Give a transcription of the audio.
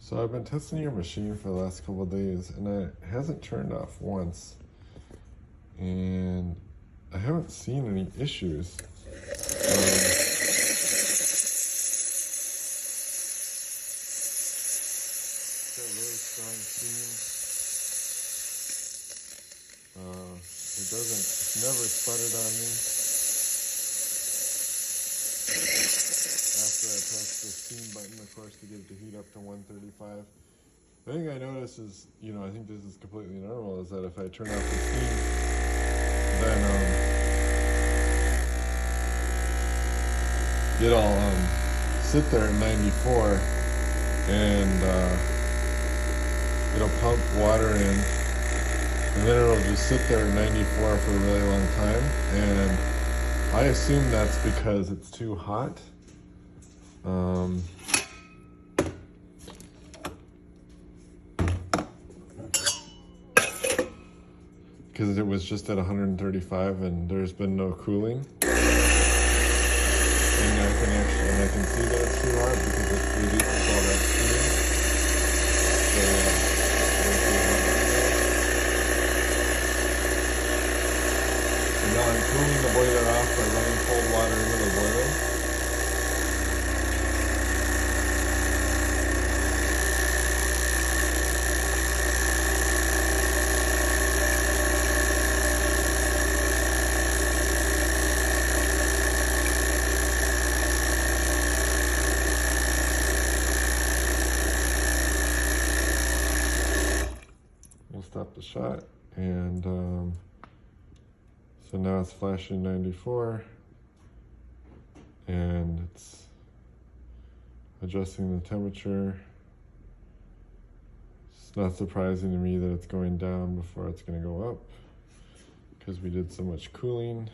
So I've been testing your machine for the last couple of days and it hasn't turned off once. And I haven't seen any issues. Got really strong steam. It's never sputtered on me. After I press the steam button, of course, to get it to heat up to 135. The thing I notice is, I think this is completely normal, is that if I turn off the steam, then it'll sit there at 94 and it'll pump water in, and then it'll just sit there at 94 for a really long time. And I assume that's because it's too hot. Because it was just at 135 and there's been no cooling. And I can see that it's too hot because it releases all that steam. So now I'm cooling the boiler off by running cold water into the boiler. We'll stop the shot, and so now it's flashing 94, and it's adjusting the temperature. It's not surprising to me that it's going down before it's going to go up, because we did so much cooling.